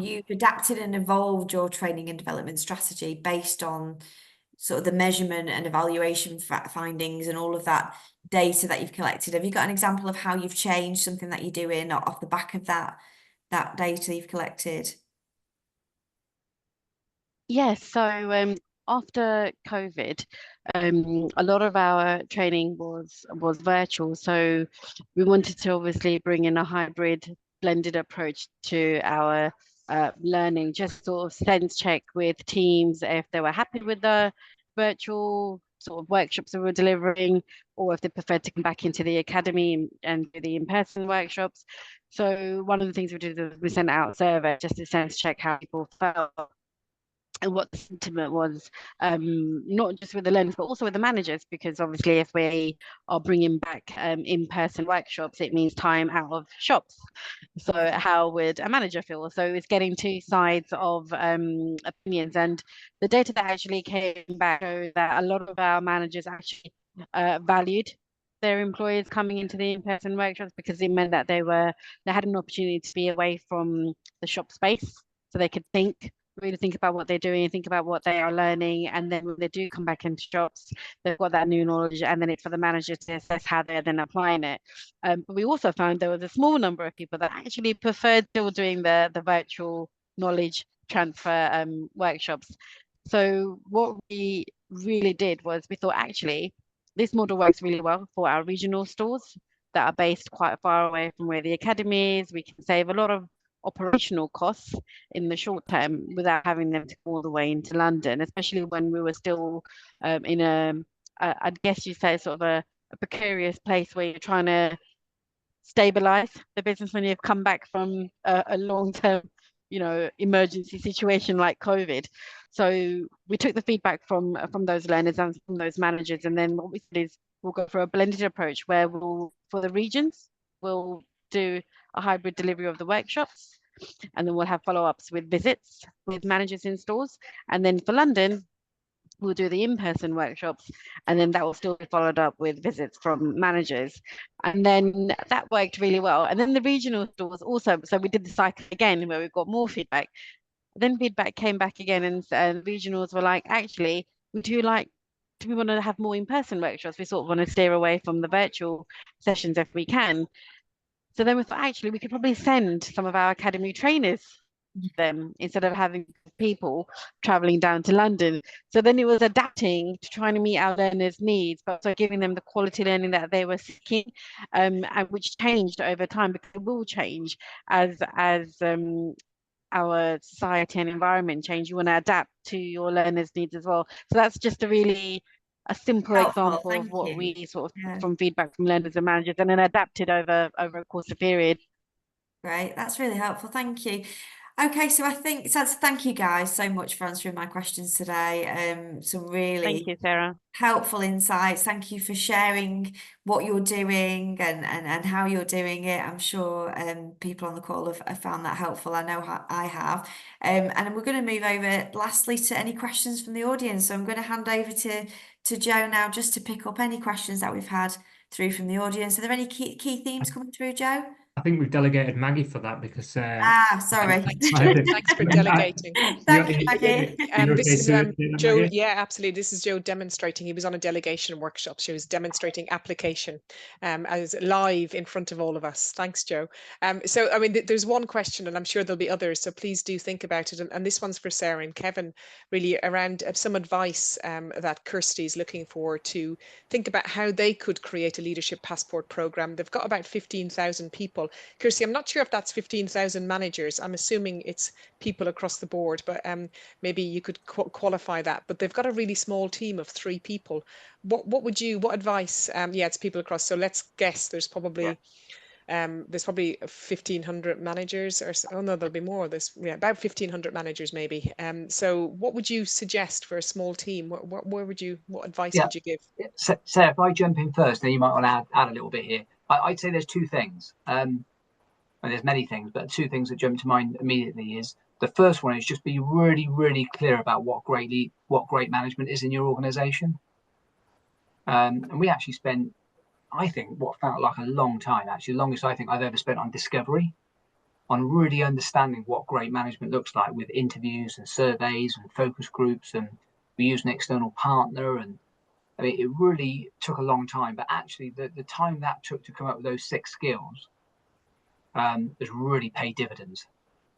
you've adapted and evolved your training and development strategy based on sort of the measurement and evaluation findings and all of that data that you've collected. Have you got an example of how you've changed something that you're doing off the back of that data you've collected? Yes, so after COVID, a lot of our training was virtual. So we wanted to obviously bring in a hybrid blended approach to our learning, just sort of sense check with teams if they were happy with the virtual sort of workshops that we were delivering, or if they preferred to come back into the academy and do the in-person workshops. So one of the things we did is we sent out a survey just to sense check how people felt and what the sentiment was, not just with the learners, but also with the managers, because obviously if we are bringing back in-person workshops, it means time out of shops. So how would a manager feel? So it's getting two sides of opinions, and the data that actually came back showed that a lot of our managers actually valued their employees coming into the in-person workshops, because it meant that they had an opportunity to be away from the shop space, so they could really think about what they're doing, think about what they are learning, and then when they do come back into shops, they've got that new knowledge, and then it's for the manager to assess how they're then applying it. But we also found there was a small number of people that actually preferred still doing the virtual knowledge transfer workshops. So what we really did was we thought, actually, this model works really well for our regional stores that are based quite far away from where the academy is. We can save a lot of operational costs in the short term without having them to go all the way into London, especially when we were still in I guess you say sort of a precarious place where you're trying to stabilize the business when you've come back from a long-term, you know, emergency situation like COVID. So we took the feedback from those learners and from those managers, and then what we said is we'll go for a blended approach where for the regions, we'll do a hybrid delivery of the workshops, and then we'll have follow-ups with visits with managers in stores. And then for London, we'll do the in-person workshops, and then that will still be followed up with visits from managers. And then that worked really well. And then the regional stores also, so we did the cycle again where we got more feedback. Then feedback came back again, and regionals were like, actually, do we want to have more in-person workshops? We sort of want to steer away from the virtual sessions if we can. So then we thought, actually, we could probably send some of our academy trainers them instead of having people traveling down to London. So then it was adapting to trying to meet our learners' needs, but also giving them the quality learning that they were seeking, and which changed over time, because it will change as our society and environment change. You want to adapt to your learners' needs as well. So that's just a simple example of what we sort of from feedback from learners and managers, and then adapted over a course of period. Great, that's really helpful. Thank you. Okay, so I think thank you guys so much for answering my questions today. Some really thank you, Sarah. Helpful insights. Thank you for sharing what you're doing and how you're doing it. I'm sure people on the call have found that helpful. I know I have. And we're going to move over lastly to any questions from the audience. So I'm going to hand over to Joe now, just to pick up any questions that we've had through from the audience. Are there any key themes coming through, Joe? I think we've delegated Maggie for that because sorry. Thanks, Joe. Thanks for delegating. Thanks, Maggie. This is Joe. Yeah, absolutely. This is Joe demonstrating. He was on a delegation workshop. So he was demonstrating application as live in front of all of us. Thanks, Joe. So, I mean, there's one question, and I'm sure there'll be others. So please do think about it. And this one's for Sarah and Kevin, really around some advice that Kirsty is looking for to think about how they could create a leadership passport program. They've got about 15,000 people. Kirsty, I'm not sure if that's 15,000 managers. I'm assuming it's people across the board, but maybe you could qualify that. But they've got a really small team of 3 people. What advice? Yeah, it's people across. So let's guess there's probably 1,500 managers, or oh no, there'll be more. There's about 1,500 managers maybe. So what would you suggest for a small team? What advice would you give? So if I jump in first, then you might want to add a little bit here. I'd say there's 2 things. And there's many things, but 2 things that jump to mind immediately is the first one is just be really, really clear about what great management is in your organisation. And we actually spent, I think, what felt like a long time, actually, the longest I think I've ever spent on discovery, on really understanding what great management looks like with interviews and surveys and focus groups. And we used an external partner, and I mean, it really took a long time, but actually the time that took to come up with those 6 skills has really paid dividends.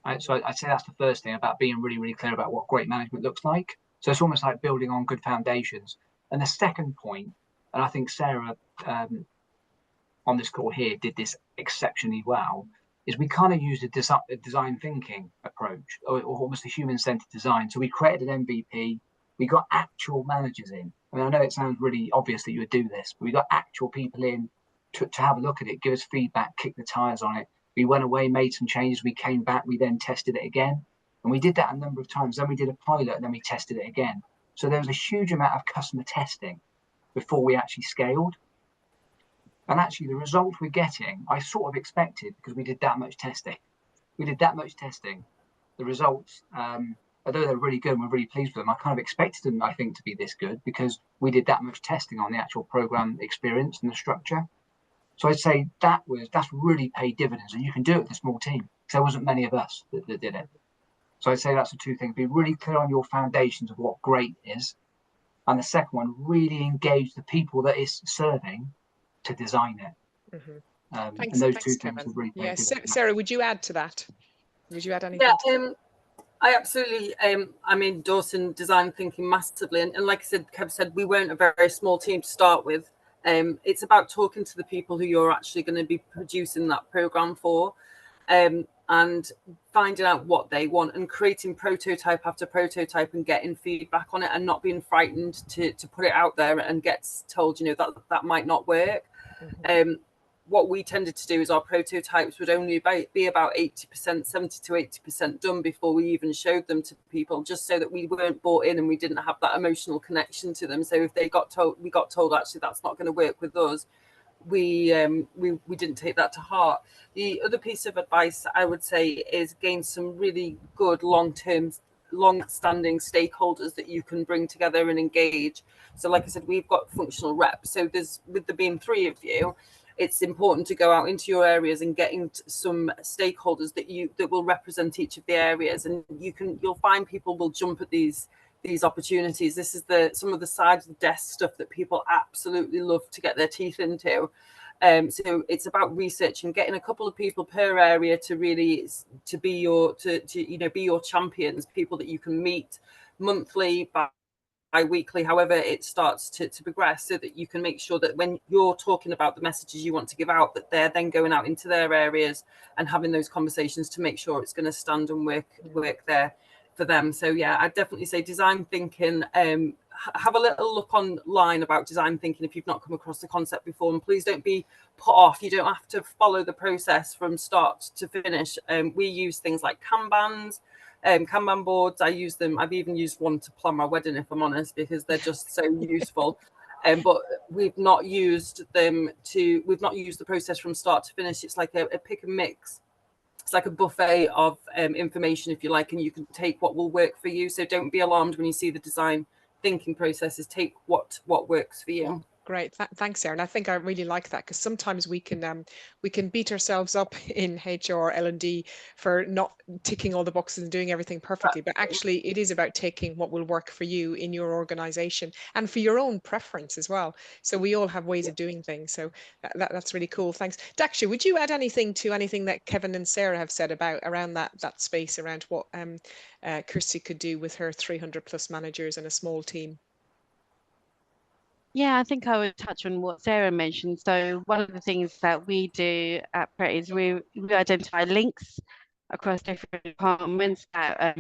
Right? So I'd say that's the first thing, about being really, really clear about what great management looks like. So it's almost like building on good foundations. And the second point, and I think Sarah on this call here did this exceptionally well, is we kind of used a design thinking approach, or almost a human-centered design. So we created an MVP. We got actual managers in. I mean, I know it sounds really obvious that you would do this, but we got actual people in to have a look at it, give us feedback, kick the tires on it. We went away, made some changes. We came back. We then tested it again. And we did that a number of times. Then we did a pilot, and then we tested it again. So there was a huge amount of customer testing before we actually scaled. And actually, the results we're getting, I sort of expected, because we did that much testing. The results, although they're really good and we're really pleased with them, I kind of expected them, I think, to be this good because we did that much testing on the actual program experience and the structure. So I'd say that's really paid dividends, and you can do it with a small team. Because there wasn't many of us that did it. So I'd say that's the 2 things: be really clear on your foundations of what great is, and the second one, really engage the people that it's serving to design it. Thanks, and those thanks, 2 things Kevin. have really paid dividends. Sarah, would you add to that? Would you add anything? Yeah, I absolutely. I'm endorsing design thinking massively, and like I said, Kev said, we weren't a very small team to start with. It's about talking to the people who you're actually going to be producing that program for, and finding out what they want and creating prototype after prototype and getting feedback on it, and not being frightened to put it out there and get told, that might not work. What we tended to do is our prototypes would only be about 80%, 70 to 80% done before we even showed them to people, just so that we weren't bought in and we didn't have that emotional connection to them. So if we got told actually that's not going to work with us, we didn't take that to heart. The other piece of advice I would say is gain some really good long-standing stakeholders that you can bring together and engage. So like I said, we've got functional reps. So with there being 3 of you, it's important to go out into your areas and getting some stakeholders that will represent each of the areas, and you'll find people will jump at these opportunities. This is some of the sides of the desk stuff that people absolutely love to get their teeth into. So it's about researching, getting a couple of people per area to really be your champions, people that you can meet monthly, bi-weekly, however it starts to progress, so that you can make sure that when you're talking about the messages you want to give out, that they're then going out into their areas and having those conversations to make sure it's going to stand and work there for them. So yeah, I'd definitely say design thinking. Have a little look online about design thinking if you've not come across the concept before, and please don't be put off. You don't have to follow the process from start to finish. We use things like Kanbans, Kanban boards. I use them. I've even used one to plan my wedding, if I'm honest, because they're just so useful. But we've not used the process from start to finish. It's like a pick and mix. It's like a buffet of information, if you like, and you can take what will work for you. So don't be alarmed when you see the design thinking processes. Take what works for you. Great, thanks, Sarah. And I think I really like that, because sometimes we can beat ourselves up in HR, L&D for not ticking all the boxes and doing everything perfectly. But actually, it is about taking what will work for you in your organisation and for your own preference as well. So we all have ways of doing things. So that's really cool. Thanks, Daksha. Would you add anything to anything that Kevin and Sarah have said about around that space, around what Kirsty could do with her 300+ managers and a small team? Yeah, I think I would touch on what Sarah mentioned. So one of the things that we do at Pret is we identify links across different departments that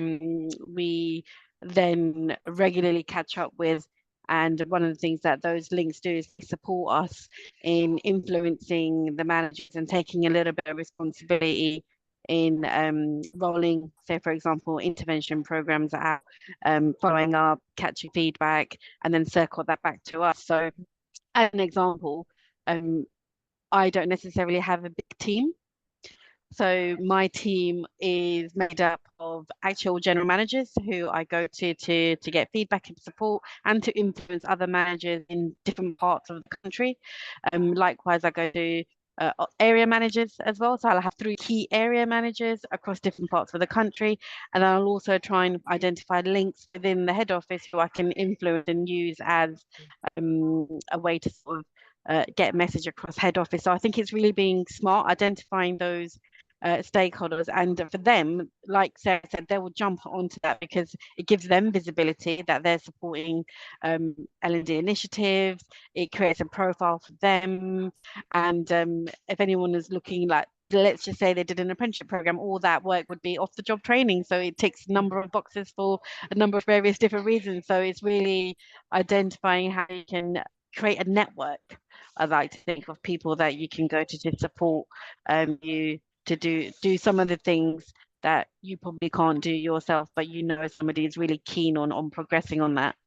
we then regularly catch up with. And one of the things that those links do is support us in influencing the managers and taking a little bit of responsibility in rolling, say, for example, intervention programs out, following up, catching feedback, and then circle that back to us. So as an example, I don't necessarily have a big team. So my team is made up of actual general managers who I go to get feedback and support, and to influence other managers in different parts of the country. Likewise, I go to area managers as well. So I'll have 3 key area managers across different parts of the country. And I'll also try and identify links within the head office who I can influence and use as a way to sort of get a message across head office. So I think it's really being smart, identifying those stakeholders, and for them, like Sarah said, they will jump onto that because it gives them visibility that they're supporting L&D initiatives. It creates a profile for them, and if anyone is looking, like, let's just say they did an apprenticeship program, all that work would be off the job training, so it ticks a number of boxes for a number of various different reasons. So it's really identifying how you can create a network, I like to think, of people that you can go to support you to do some of the things that you probably can't do yourself, but you know somebody is really keen on progressing on that.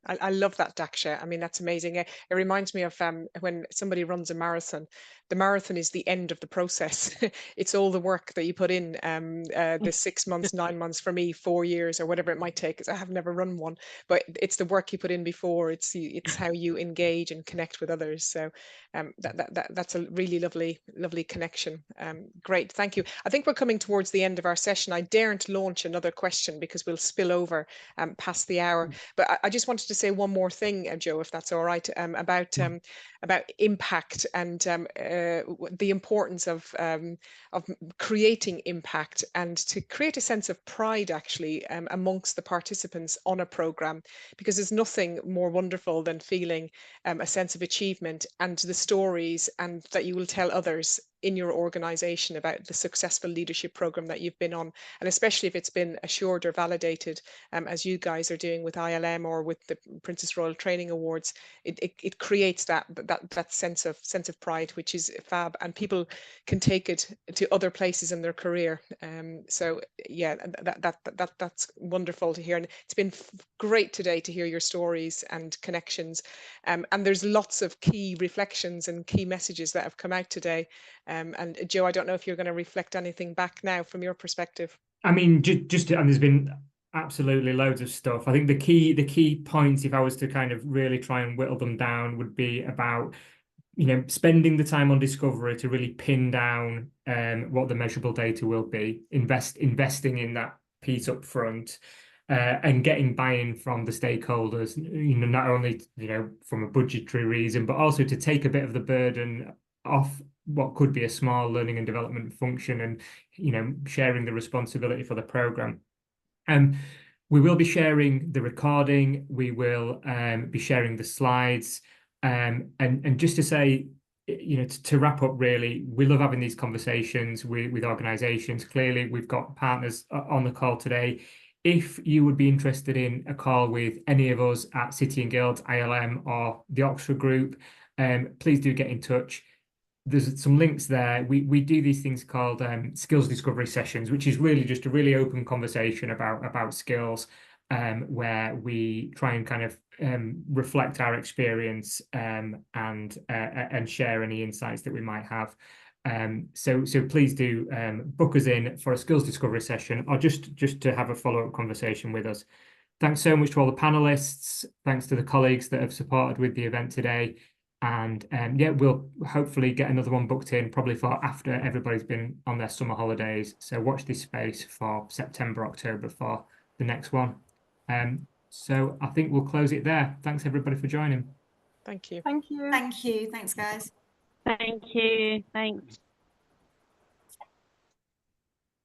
I love that, Daksha. I mean, that's amazing. It reminds me of when somebody runs a marathon. The marathon is the end of the process. It's all the work that you put in, the 6 months, 9 months, for me, 4 years or whatever it might take, because I have never run one. But it's the work you put in before. It's how you engage and connect with others. So that's a really lovely connection. Great, thank you. I think we're coming towards the end of our session. I daren't launch another question because we'll spill over past the hour. But I just wanted to say one more thing, Joe, if that's all right, about impact and the importance of creating impact, and to create a sense of pride actually amongst the participants on a program, because there's nothing more wonderful than feeling a sense of achievement and the stories and that you will tell others in your organization about the successful leadership program that you've been on, and especially if it's been assured or validated, as you guys are doing with ILM or with the Princess Royal Training Awards. It creates that sense of pride, which is fab, and people can take it to other places in their career. So yeah, that's wonderful to hear, and it's been great today to hear your stories and connections. And there's lots of key reflections and key messages that have come out today. And Joe, I don't know if you're going to reflect anything back now from your perspective. I mean, just and there's been absolutely loads of stuff. I think the key points, if I was to kind of really try and whittle them down, would be about, you know, spending the time on discovery to really pin down what the measurable data will be, investing in that piece up front, and getting buy-in from the stakeholders, you know, not only, you know, from a budgetary reason, but also to take a bit of the burden off what could be a small learning and development function, and, you know, sharing the responsibility for the program. We will be sharing the recording. We will be sharing the slides. And just to say, you know, to wrap up, really, we love having these conversations with organisations. Clearly, we've got partners on the call today. If you would be interested in a call with any of us at City and Guilds, ILM, or the Oxford Group, please do get in touch. There's some links there. We do these things called skills discovery sessions, which is really just a really open conversation about skills, where we try and kind of reflect our experience and share any insights that we might have. So please do book us in for a skills discovery session, or just to have a follow-up conversation with us. Thanks so much to all the panelists. Thanks to the colleagues that have supported with the event today. And yeah, we'll hopefully get another one booked in probably for after everybody's been on their summer holidays. So watch this space for September, October for the next one. So I think we'll close it there. Thanks everybody for joining. Thank you. Thank you. Thank you. Thanks, guys. Thank you. Thanks.